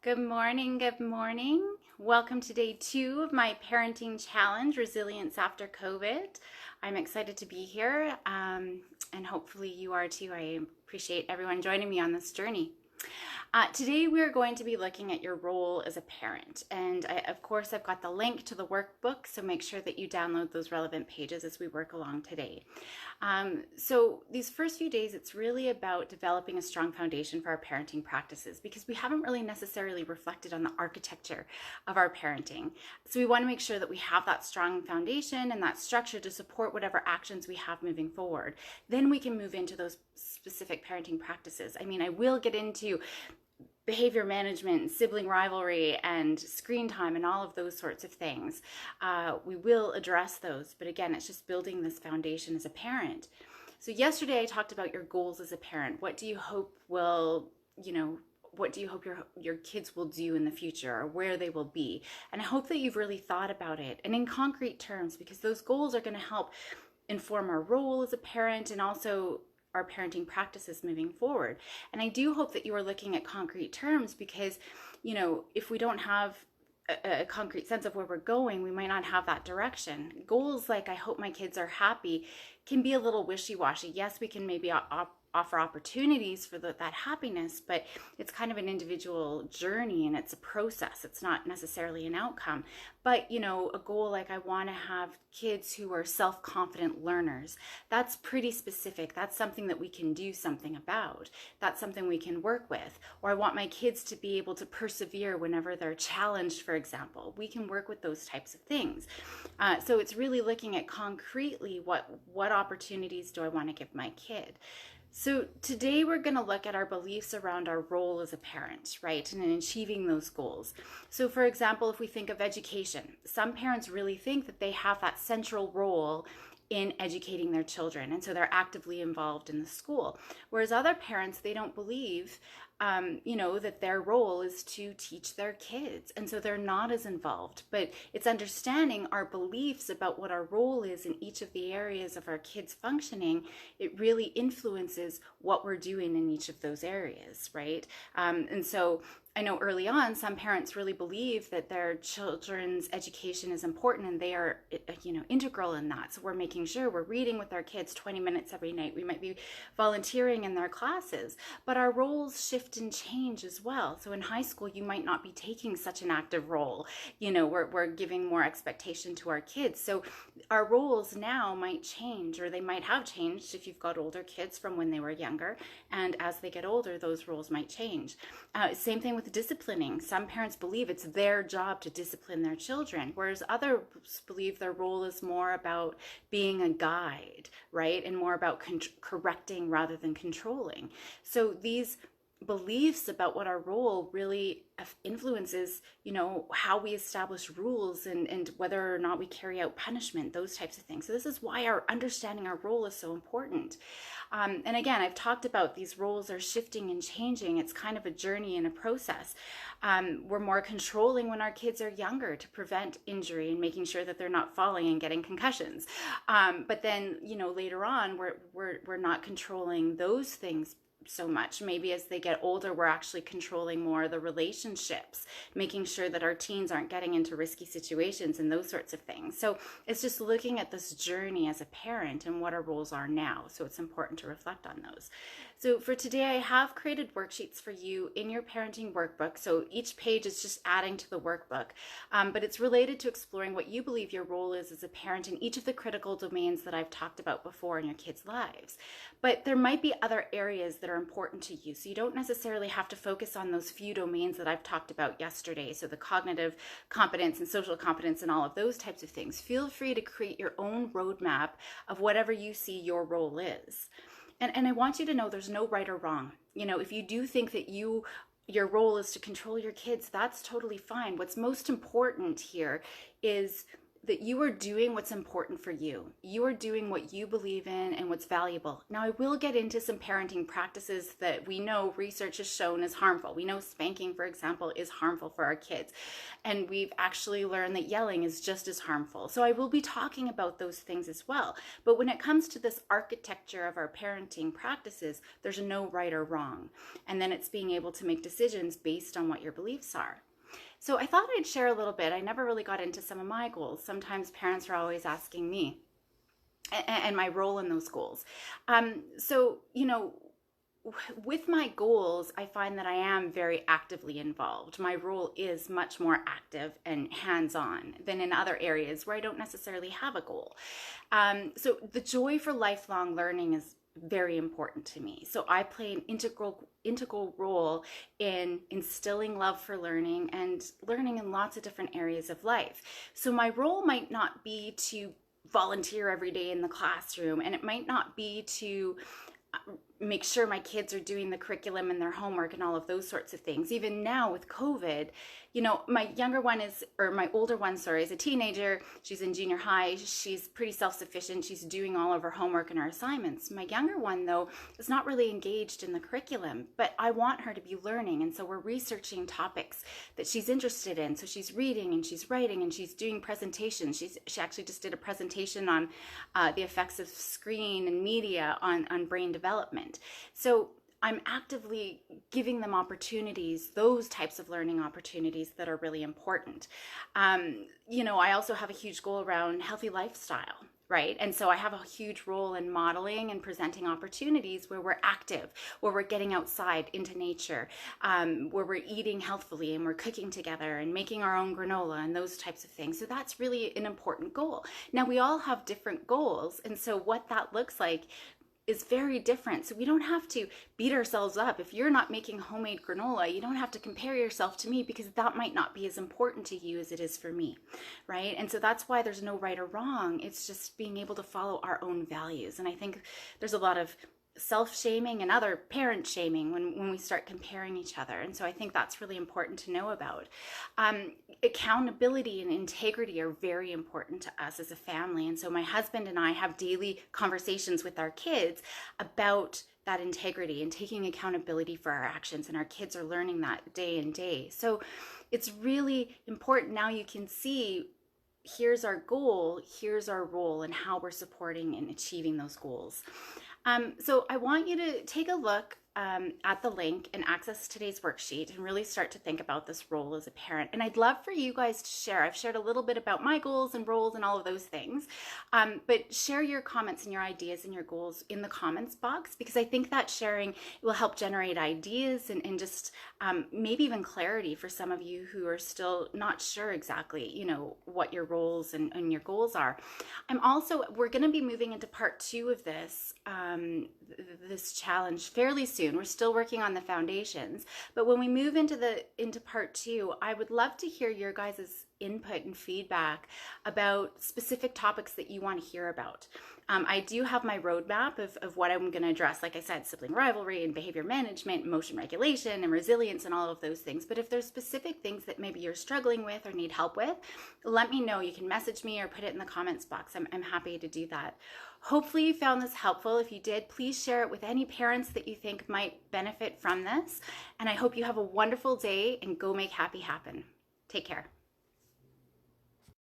Good morning. Good morning. Welcome to day 2 of my parenting challenge, Resilience After COVID. I'm excited to be here, and hopefully you are too. I appreciate everyone joining me on this journey. Today we're going to be looking at your role as a parent, and of course I've got the link to the workbook, so make sure that you download those relevant pages as we work along today. So these first few days, it's really about developing a strong foundation for our parenting practices, because we haven't really necessarily reflected on the architecture of our parenting. So we want to make sure that we have that strong foundation and that structure to support whatever actions we have moving forward. Then we can move into those specific parenting practices. I will get into behavior management and sibling rivalry and screen time and all of those sorts of things. We will address those, but again, it's just building this foundation as a parent. So yesterday I talked about your goals as a parent. What do you hope your kids will do in the future, or where they will be? And I hope that you've really thought about it and in concrete terms, because those goals are going to help inform our role as a parent and also our parenting practices moving forward. And I do hope that you are looking at concrete terms, because, if we don't have a concrete sense of where we're going, we might not have that direction. Goals like, I hope my kids are happy, can be a little wishy-washy. Yes, we can maybe offer opportunities for that happiness, but it's kind of an individual journey and it's a process. It's not necessarily an outcome. But, a goal like, I want to have kids who are self-confident learners, that's pretty specific. That's something that we can do something about. That's something we can work with. Or I want my kids to be able to persevere whenever they're challenged, for example. We can work with those types of things. So it's really looking at concretely what opportunities do I want to give my kid. So today we're going to look at our beliefs around our role as a parent, right? And in achieving those goals. So for example, if we think of education, some parents really think that they have that central role in educating their children, and so they're actively involved in the school. Whereas other parents, they don't believe that their role is to teach their kids. And so they're not as involved. But it's understanding our beliefs about what our role is in each of the areas of our kids' functioning. It really influences what we're doing in each of those areas, right? And so I know early on, some parents really believe that their children's education is important and they are, integral in that. So we're making sure we're reading with our kids 20 minutes every night. We might be volunteering in their classes, but our roles shift and change as well. So in high school, you might not be taking such an active role. We're giving more expectation to our kids. So our roles now might change, or they might have changed if you've got older kids from when they were younger. And as they get older, those roles might change. Same thing with disciplining. Some parents believe it's their job to discipline their children, whereas others believe their role is more about being a guide, right? And more about correcting rather than controlling. So these beliefs about what our role really influences, how we establish rules and whether or not we carry out punishment, those types of things. So this is why our understanding our role is so important. And again, I've talked about these roles are shifting and changing. It's kind of a journey and a process. We're more controlling when our kids are younger to prevent injury and making sure that they're not falling and getting concussions. But then, later on, we're not controlling those things so much. Maybe as they get older, we're actually controlling more the relationships, making sure that our teens aren't getting into risky situations and those sorts of things. So it's just looking at this journey as a parent and what our roles are now. So it's important to reflect on those. So for today, I have created worksheets for you in your parenting workbook. So each page is just adding to the workbook, but it's related to exploring what you believe your role is as a parent in each of the critical domains that I've talked about before in your kids' lives. But there might be other areas that are important to you. So you don't necessarily have to focus on those few domains that I've talked about yesterday. So the cognitive competence and social competence and all of those types of things. Feel free to create your own roadmap of whatever you see your role is. And I want you to know there's no right or wrong. If you do think that your role is to control your kids, that's totally fine. What's most important here is that you are doing what's important for you. You are doing what you believe in and what's valuable. Now, I will get into some parenting practices that we know research has shown is harmful. We know spanking, for example, is harmful for our kids. And we've actually learned that yelling is just as harmful. So I will be talking about those things as well. But when it comes to this architecture of our parenting practices, there's no right or wrong. And then it's being able to make decisions based on what your beliefs are. So I thought I'd share a little bit. I never really got into some of my goals. Sometimes parents are always asking me and my role in those goals. So, with my goals, I find that I am very actively involved. My role is much more active and hands-on than in other areas where I don't necessarily have a goal. So the joy for lifelong learning is very important to me. So I play an integral role in instilling love for learning and learning in lots of different areas of life. So my role might not be to volunteer every day in the classroom, and it might not be to make sure my kids are doing the curriculum and their homework and all of those sorts of things. Even now with COVID, my older one, is a teenager. She's in junior high. She's pretty self-sufficient. She's doing all of her homework and her assignments. My younger one, though, is not really engaged in the curriculum, but I want her to be learning. And so we're researching topics that she's interested in. So she's reading and she's writing and she's doing presentations. She actually just did a presentation on the effects of screen and media on brain development. So I'm actively giving them opportunities, those types of learning opportunities that are really important. I also have a huge goal around healthy lifestyle, right? And so I have a huge role in modeling and presenting opportunities where we're active, where we're getting outside into nature, where we're eating healthfully and we're cooking together and making our own granola and those types of things. So that's really an important goal. Now, we all have different goals. And so what that looks like is very different. So we don't have to beat ourselves up. If you're not making homemade granola, you don't have to compare yourself to me, because that might not be as important to you as it is for me, right? And so that's why there's no right or wrong. It's just being able to follow our own values. And I think there's a lot of self-shaming and other parent shaming when we start comparing each other. And so I think that's really important to know about. Accountability and integrity are very important to us as a family. And so my husband and I have daily conversations with our kids about that integrity and taking accountability for our actions. And our kids are learning that day in day. So it's really important. Now you can see, here's our goal, here's our role, and how we're supporting and achieving those goals. So I want you to take a look at the link and access today's worksheet and really start to think about this role as a parent. And I'd love for you guys to share. I've shared a little bit about my goals and roles and all of those things, but share your comments and your ideas and your goals in the comments box, because I think that sharing will help generate ideas and just maybe even clarity for some of you who are still not sure exactly, what your roles and your goals are. We're going to be moving into part 2 of this, this challenge fairly soon. We're still working on the foundations, but when we move into part 2, I would love to hear your guys' input and feedback about specific topics that you want to hear about. I do have my roadmap of what I'm going to address. Like I said, sibling rivalry and behavior management, emotion regulation and resilience and all of those things. But if there's specific things that maybe you're struggling with or need help with, let me know. You can message me or put it in the comments box. I'm happy to do that. Hopefully you found this helpful. If you did, please share it with any parents that you think might benefit from this. And I hope you have a wonderful day, and go make happy happen. Take care.